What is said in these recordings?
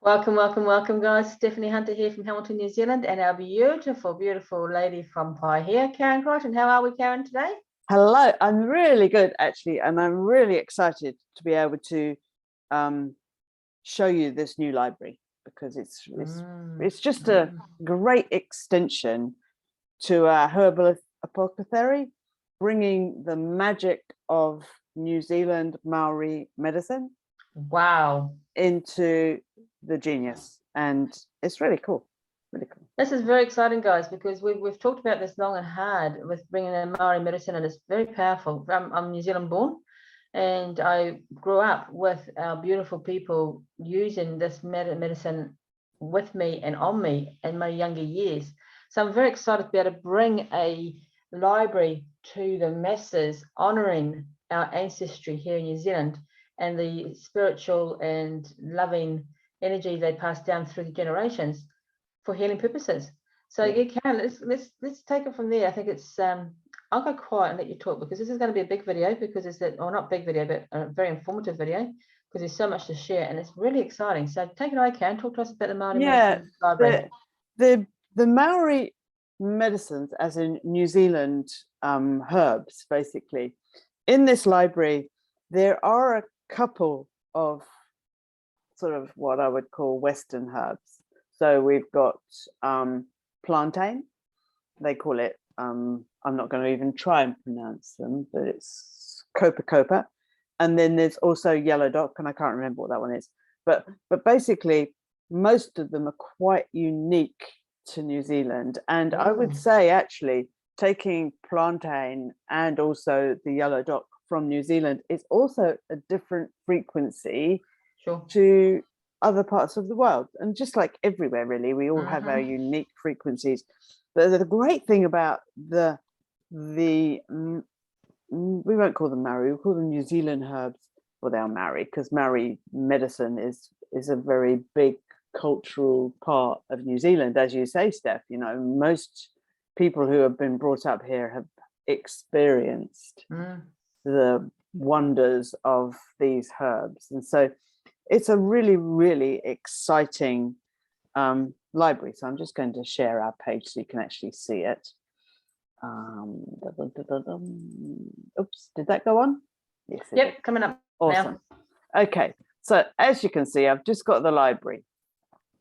Welcome, welcome, welcome, guys. Stephanie Hunter here from Hamilton, New Zealand, and our beautiful, beautiful lady from Paihia, Karen Crichton. How are we, Karen, today? Hello, I'm really good, actually, and I'm really excited to be able to show you this new library because it's just a great extension to our herbal apothecary, bringing the magic of New Zealand Maori medicine into the genius, and it's really cool. Really cool. This is very exciting, guys, because we've talked about this long and hard with bringing in Maori medicine, and it's very powerful. I'm New Zealand born, and I grew up with our beautiful people using this medicine with me and on me in my younger years. So I'm very excited to be able to bring a library to the masses, honouring our ancestry here in New Zealand and the spiritual and loving energy they passed down through the generations for healing purposes. So yeah, Karen, let's take it from there. I think it's I'll go quiet and let you talk, because this is going to be a big video, because it's that, or not big video, but a very informative video, because there's so much to share and it's really exciting. So take it away, Karen. Talk to us about the Maori medicine library. The Maori medicines, as in New Zealand herbs, basically. In this library, there are a couple of sort of what I would call Western herbs. So we've got plantain, they call it, I'm not going to even try and pronounce them, but it's copa. And then there's also yellow dock, and I can't remember what that one is. But basically, most of them are quite unique to New Zealand. And I would say, actually, taking plantain and also the yellow dock from New Zealand is also a different frequency to other parts of the world. And just like everywhere, really, we all have our unique frequencies. But the great thing about the we won't call them Maori, we'll call them New Zealand herbs. Well, they are Maori, because Maori medicine is a very big cultural part of New Zealand, as you say, Steph. You know, most people who have been brought up here have experienced the wonders of these herbs. And so it's a really, really exciting library. So I'm just going to share our page so you can actually see it. Oops, did that go on? Yes. Yep, coming up. Awesome. Now. Okay, so as you can see, I've just got the library,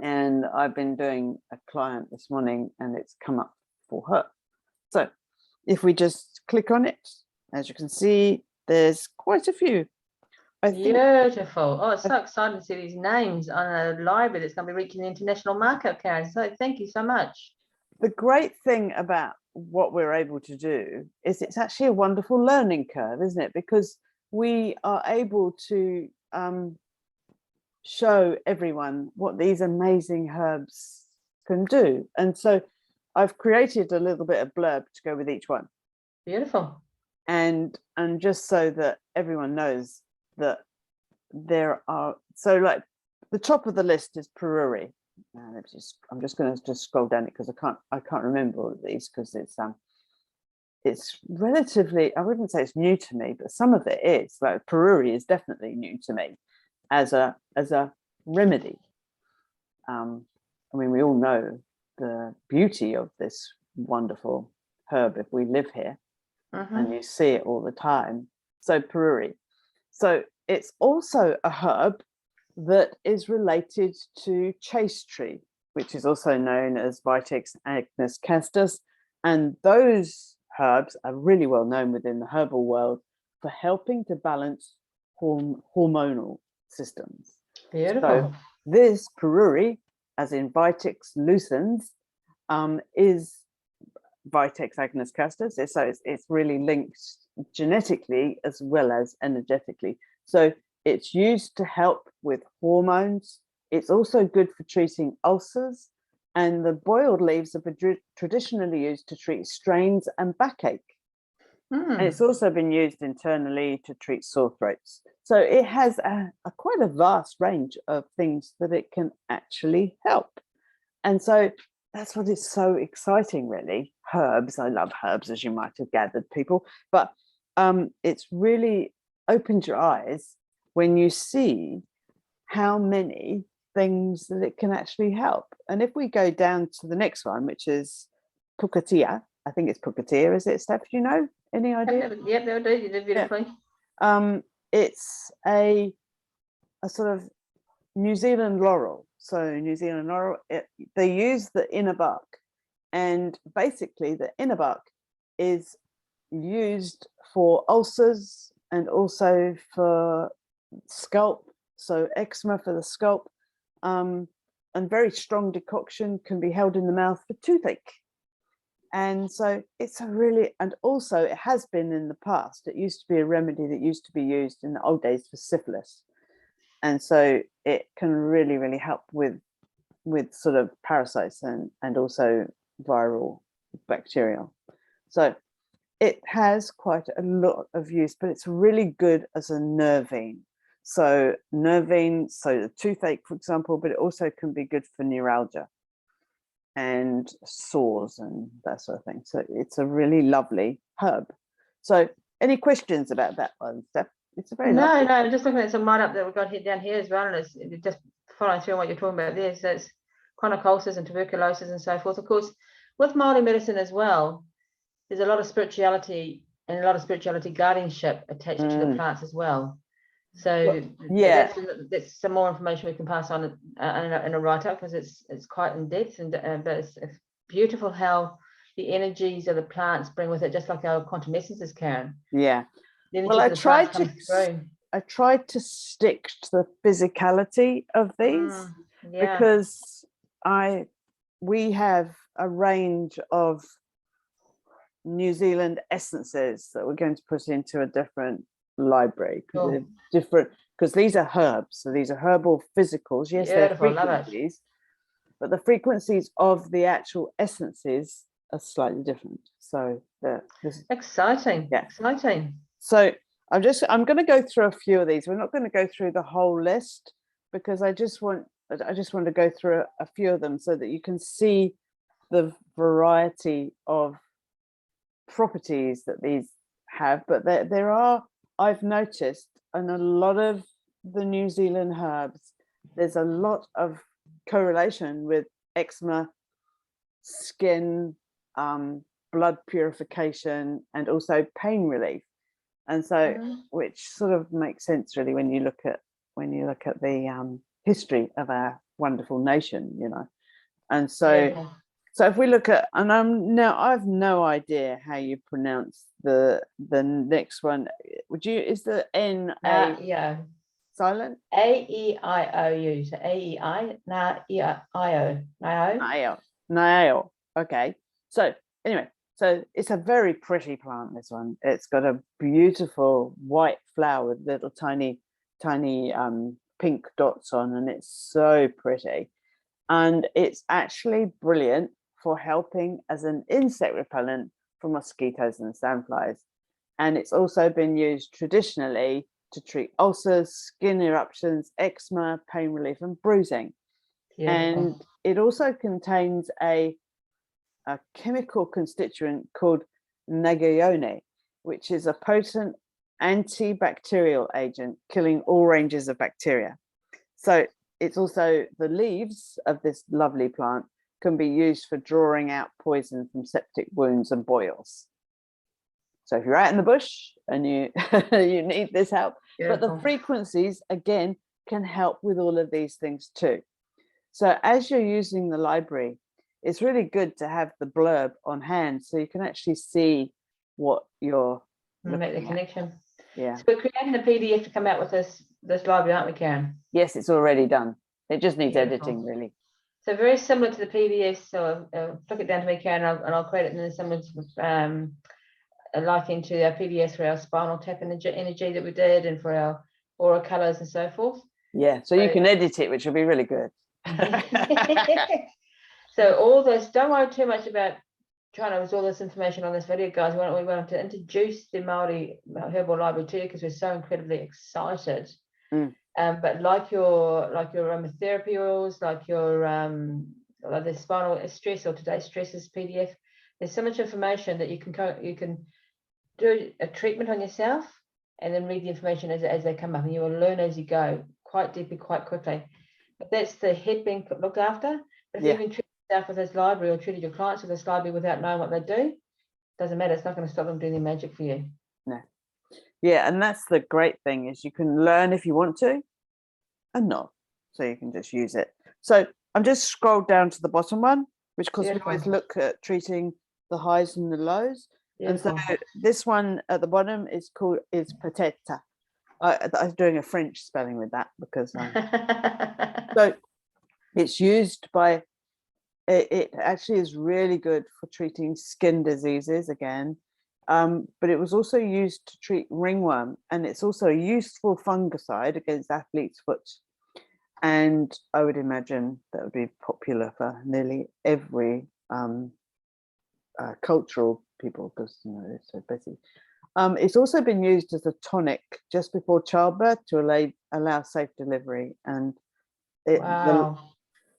and I've been doing a client this morning, and it's come up for her. So if we just click on it, as you can see, there's quite a few. Beautiful. Oh, it's so exciting to see these names on a library that's going to be reaching the international market, Karen. So thank you so much. The great thing about what we're able to do is it's actually a wonderful learning curve, isn't it? Because we are able to show everyone what these amazing herbs can do. And so I've created a little bit of blurb to go with each one. Beautiful. And just so that everyone knows that there are, so like the top of the list is Pururi. I'm just going to just scroll down it because I can't remember all of these, because it's relatively, I wouldn't say it's new to me, but some of it is. Like Pururi is definitely new to me as a remedy. I mean, we all know the beauty of this wonderful herb if we live here, and you see it all the time. So Pururi. So it's also a herb that is related to chaste tree, which is also known as Vitex agnus castus. And those herbs are really well known within the herbal world for helping to balance hormonal systems. Beautiful. So this Pururi, as in Vitex lucens, is Vitex agnus castus. So it's really linked genetically as well as energetically. So it's used to help with hormones. It's also good for treating ulcers, and the boiled leaves are traditionally used to treat strains and backache. And it's also been used internally to treat sore throats. So it has quite a vast range of things that it can actually help. And so that's what is so exciting, really. Herbs, I love herbs, as you might have gathered, people, but it's really opened your eyes when you see how many things that it can actually help. And if we go down to the next one, which is Pukatia, I think it's Pukatia, is it, Steph? Do you know? Any idea? Yep, they'll do. You did beautifully. It's a sort of New Zealand laurel. So New Zealand laurel, they use the inner bark, and basically the inner bark is used for ulcers and also for scalp, so eczema for the scalp, and very strong decoction can be held in the mouth for toothache. And so it's a really, and also it has been in the past, it used to be a remedy that used to be used in the old days for syphilis. And so it can really, really help with sort of parasites and also viral bacterial. So it has quite a lot of use, but it's really good as a nervine. So nervine, so the toothache, for example, but it also can be good for neuralgia and sores and that sort of thing. So it's a really lovely herb. So any questions about that one, Steph? It's a very lovely. No, I'm just looking at some write up that we've got here down here as well, and it's just following through on what you're talking about there. So it's chronic ulcers and tuberculosis and so forth. Of course, with Maori medicine as well, there's a lot of spirituality and a lot of spirituality guardianship attached to the plants as well. So yeah, that's some more information we can pass on in a write-up, because it's quite in depth, and but it's beautiful how the energies of the plants bring with it, just like our quantum essences, Karen. Yeah. Well, I tried to stick to the physicality of these because we have a range of New Zealand essences that we're going to put into a different library, because they're different, because these are herbs, so these are herbal physicals. Yes, they're frequencies, but the frequencies of the actual essences are slightly different. So exciting. So I'm going to go through a few of these. We're not going to go through the whole list, because I just want to go through a few of them so that you can see the variety of properties that these have. But there are, I've noticed, in a lot of the New Zealand herbs, there's a lot of correlation with eczema, skin, blood purification, and also pain relief. And so which sort of makes sense really when you look at the history of our wonderful nation, you know. And so so if we look at, and I've no idea how you pronounce the next one. Is the N silent? A-E-I-O-U. So A-E-I, Naeo. Okay. So anyway, so it's a very pretty plant, this one. It's got a beautiful white flower with little tiny pink dots on, and it's so pretty. And it's actually brilliant for helping as an insect repellent for mosquitoes and sandflies. And it's also been used traditionally to treat ulcers, skin eruptions, eczema, pain relief, and bruising. And it also contains a chemical constituent called nagaone, which is a potent antibacterial agent killing all ranges of bacteria. So it's also, the leaves of this lovely plant can be used for drawing out poison from septic wounds and boils. So if you're out in the bush and you you need this help, but the frequencies again can help with all of these things too. So as you're using the library, it's really good to have the blurb on hand so you can actually see what you're make the connection. Yeah. So we're creating a PDF to come out with this library, aren't we, Karen? Yes, it's already done. It just needs editing, really. So very similar to the PBS. So flick it down to me, Karen, and I'll create it in similar like into our PBS for our spinal tap energy that we did, and for our aura colors and so forth. Yeah, so you can edit it, which will be really good. So all this, don't worry too much about trying to absorb all this information on this video, guys. We want to introduce the Maori Herbal Library to you because we're so incredibly excited. But like your aromatherapy oils, like your like the spinal stress or today's stresses PDF, there's so much information that you can do a treatment on yourself and then read the information as they come up, and you will learn as you go quite deeply, quite quickly. But that's the head being looked after. But if Yeah. you've been treating yourself with this library or treated your clients with this library without knowing what they do, doesn't matter. It's not going to stop them doing their magic for you. No. Yeah, and that's the great thing, is you can learn if you want to and not. So you can just use it. So I'm just scrolled down to the bottom one, which, because we always look at treating the highs and the lows. Beautiful. And so this one at the bottom is pateta. I was doing a French spelling with that because so it's used by, it actually is really good for treating skin diseases again, but it was also used to treat ringworm, and it's also a useful fungicide against athlete's foot. And I would imagine that would be popular for nearly every cultural people, because they're so busy. It's also been used as a tonic just before childbirth to allow safe delivery. And wow.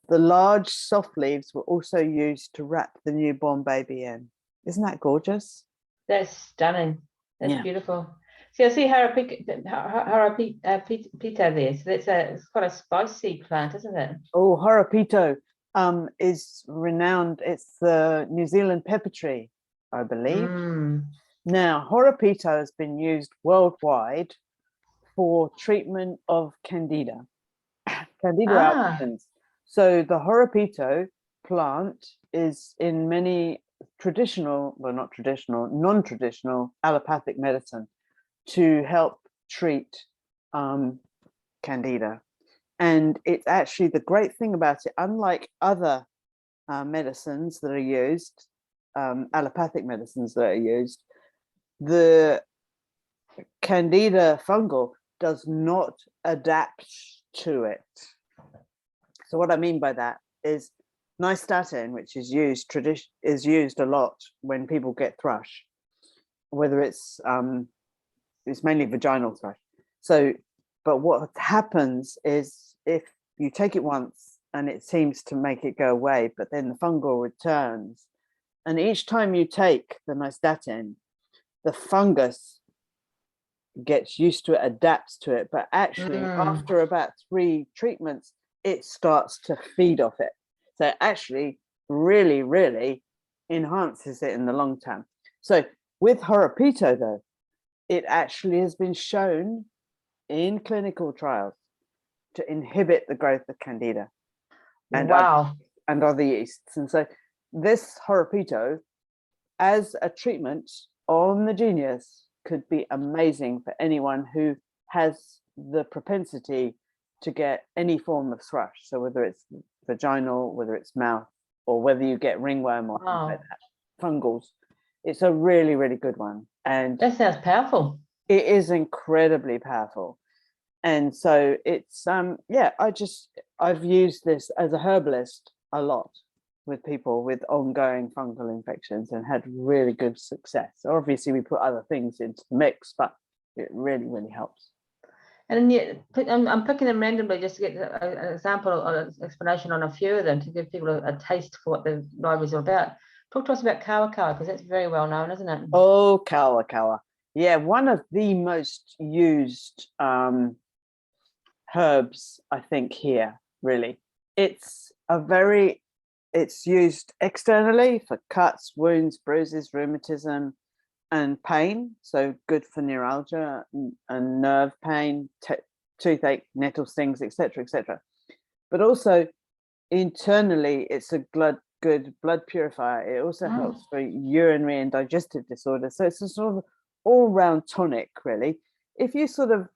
the large soft leaves were also used to wrap the newborn baby in. Isn't that gorgeous? That's stunning. That's beautiful. See, I see Harapita there. So it's quite a spicy plant, isn't it? Oh, Harapito is renowned. It's the New Zealand pepper tree, I believe. Now, Harapito has been used worldwide for treatment of Candida albicans. So the Harapito plant is in many non-traditional allopathic medicine to help treat Candida. And it's actually, the great thing about it, unlike other medicines that are used, allopathic medicines that are used, the Candida fungal does not adapt to it. So what I mean by that is nystatin, which is used a lot when people get thrush, whether it's mainly vaginal thrush. So, but what happens is, if you take it once and it seems to make it go away, but then the fungal returns, and each time you take the nystatin, the fungus gets used to it, adapts to it, but actually after about 3 treatments, it starts to feed off it. So it actually really, really enhances it in the long term. So with Harapito, though, it actually has been shown in clinical trials to inhibit the growth of Candida and other yeasts. And so this Harapito, as a treatment on the genius, could be amazing for anyone who has the propensity to get any form of thrush. So whether it's vaginal, whether it's mouth, or whether you get ringworm or things like that, fungals, it's a really, really good one. And that sounds powerful. It is incredibly powerful. And so it's I've used this as a herbalist a lot with people with ongoing fungal infections and had really good success. Obviously we put other things into the mix, but it really, really helps. And yet, I'm picking them randomly just to get an example or an explanation on a few of them to give people a taste for what the libraries are about. Talk to us about kawakawa, because that's very well known, isn't it? Oh, kawakawa. Yeah, one of the most used herbs, I think, here, really. It's used externally for cuts, wounds, bruises, rheumatism, and pain. So good for neuralgia and nerve pain, toothache, nettle stings, etc., etc. But also internally, it's a good blood purifier. It also helps for urinary and digestive disorders. So it's a sort of all-round tonic, really. If you sort of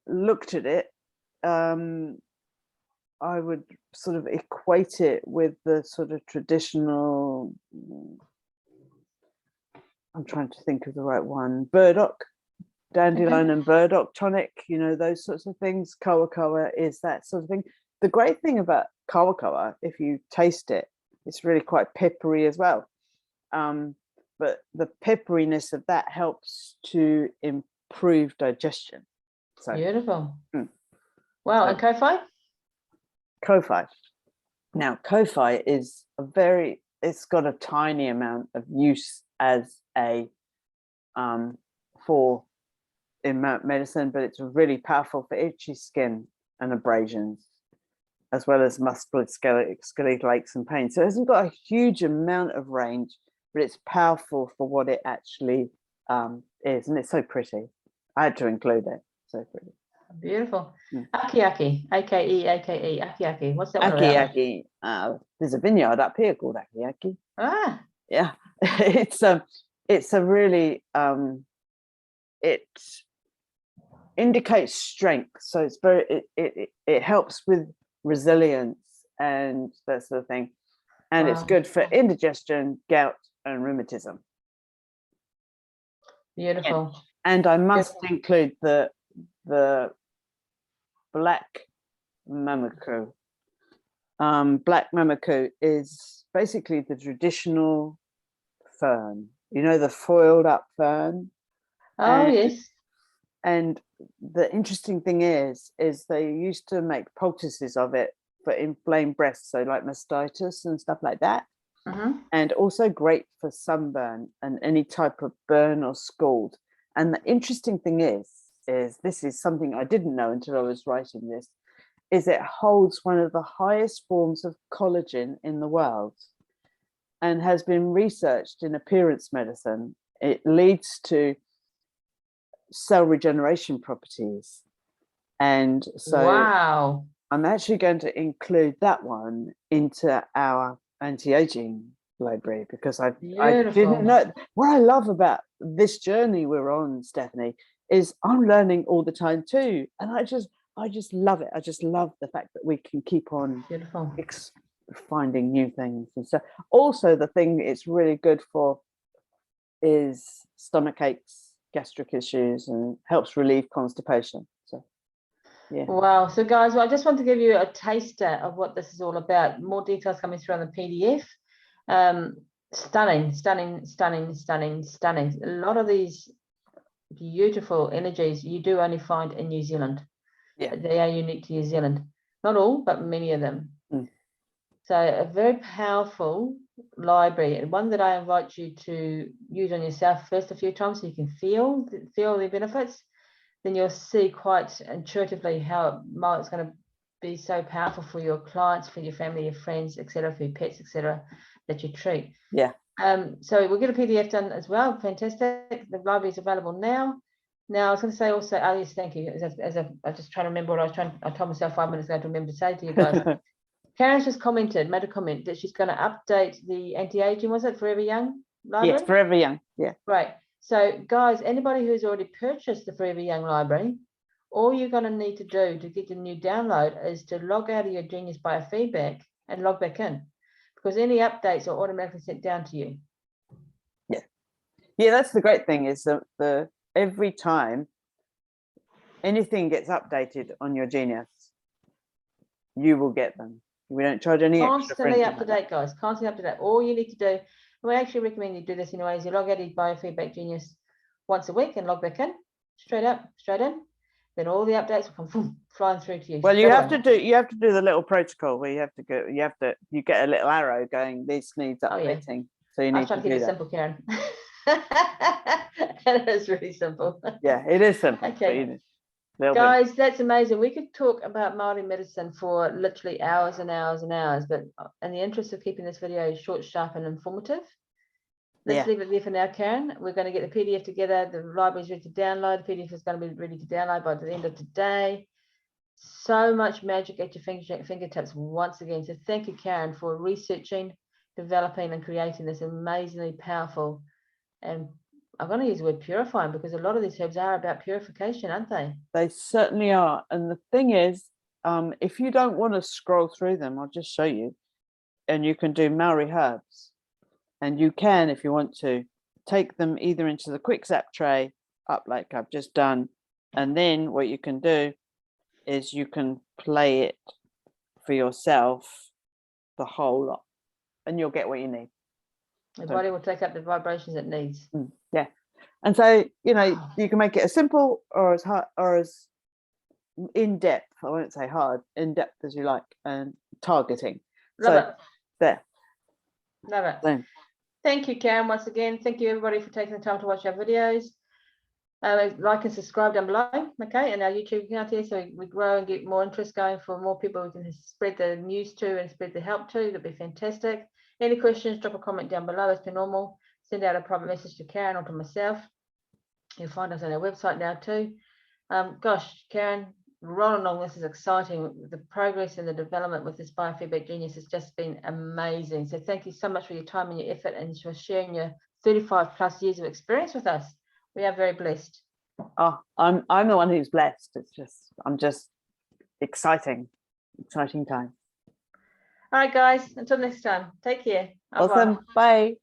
looked at it, I would sort of equate it with the sort of traditional, I'm trying to think of the right one, burdock, dandelion and burdock tonic, those sorts of things. Kawakawa is that sort of thing. The great thing about kawakawa, if you taste it, it's really quite peppery as well. But the pepperiness of that helps to improve digestion. So beautiful. Wow. And kofi? Kofi. Now, kofi is it's got a tiny amount of use as a in medicine, but it's really powerful for itchy skin and abrasions. as well as musculoskeletal aches and pain. So it hasn't got a huge amount of range, but it's powerful for what it actually is, and it's so pretty. I had to include it. So pretty. Beautiful. Aki Aki, Aki Aki. What's that one Aki about? Aki. There's a vineyard up here called Aki Aki. Ah, Yeah, it's a really it indicates strength. So it's very it helps with resilience and that sort of thing, and it's wow. good for indigestion, gout, and rheumatism. Beautiful. And I must include the black mamaku. Black mamaku is basically the traditional fern. You know, the foiled up fern. Oh, yes. And the interesting thing is they used to make poultices of it for inflamed breasts, so like mastitis and stuff like that. And also great for sunburn and any type of burn or scald. And the interesting thing is this is something I didn't know until I was writing this, is it holds one of the highest forms of collagen in the world and has been researched in appearance medicine. It leads to cell regeneration properties. And so wow, I'm actually going to include that one into our anti-aging library, because I didn't know. What I love about this journey we're on, Stephanie, is I'm learning all the time too, and I just love it. I just love the fact that we can keep on finding new things. And so also the thing it's really good for is stomach aches, gastric issues, and helps relieve constipation. So yeah. Wow. So guys, well, I just want to give you a taster of what this is all about. More details coming through on the PDF. Stunning. A lot of these beautiful energies you do only find in New Zealand. Yeah, they are unique to New Zealand. Not all, but many of them. So a very powerful library, and one that I invite you to use on yourself first a few times so you can feel the benefits. Then you'll see quite intuitively how it's going to be so powerful for your clients, for your family, your friends, etc., for your pets, etc., that you treat. Yeah. So we'll get a PDF done as well. Fantastic. The library is available now. Now I was going to say also, yes, thank you. I just trying to remember what I told myself 5 minutes ago to remember to say to you guys. Karen's just made a comment that she's going to update the anti-aging, was it Forever Young library? Yes, Forever Young. Yeah. Right. So guys, anybody who's already purchased the Forever Young library, all you're going to need to do to get the new download is to log out of your Genius BioFeedback and log back in, because any updates are automatically sent down to you. Yeah, that's the great thing, is that every time anything gets updated on your Genius, you will get them. We don't charge any extra. Constantly up to date, guys. Constantly up to date. All you need to do, and we actually recommend you do this anyways, you log out of your BioFeedback Genius once a week and log back in, straight in. Then all the updates will come flying through to you. Well, you have to do the little protocol where you get a little arrow going, this needs updating. Oh, yeah. So you need to do that. Keep it simple, Karen. It is really simple. Yeah, it is simple. Okay. Guys, that's amazing. We could talk about Maori medicine for literally hours and hours and hours, but in the interest of keeping this video short, sharp, and informative, let's leave it there for now, Karen. We're going to get the PDF together. The library is ready to download. The PDF is going to be ready to download by the end of today. So much magic at your fingertips once again. So thank you, Karen, for researching, developing, and creating this amazingly powerful, and I'm going to use the word purifying, because a lot of these herbs are about purification, aren't they? They certainly are. And the thing is, if you don't want to scroll through them, I'll just show you. And you can do Maori Herbs. And you can, if you want to, take them either into the quick zap tray, up like I've just done. And then what you can do is you can play it for yourself, the whole lot, and you'll get what you need. The body will take up the vibrations it needs. Yeah. And so, you know, you can make it as simple or as hard or as in-depth, I won't say hard, in-depth as you like, and targeting. Love it. There. Love it. Thank you, Karen, once again. Thank you, everybody, for taking the time to watch our videos. Like and subscribe down below, okay, and our YouTube account here, so we grow and get more interest going for more people we can spread the news to and spread the help to. That'd be fantastic. Any questions, drop a comment down below as per normal. Send out a private message to Karen or to myself. You'll find us on our website now too. Gosh, Karen, rolling along, this is exciting. The progress and the development with this biofeedback genius has just been amazing. So thank you so much for your time and your effort and for sharing your 35+ years of experience with us. We are very blessed. Oh, I'm the one who's blessed. I'm just exciting time. All right, guys, until next time, take care. Awesome. Bye.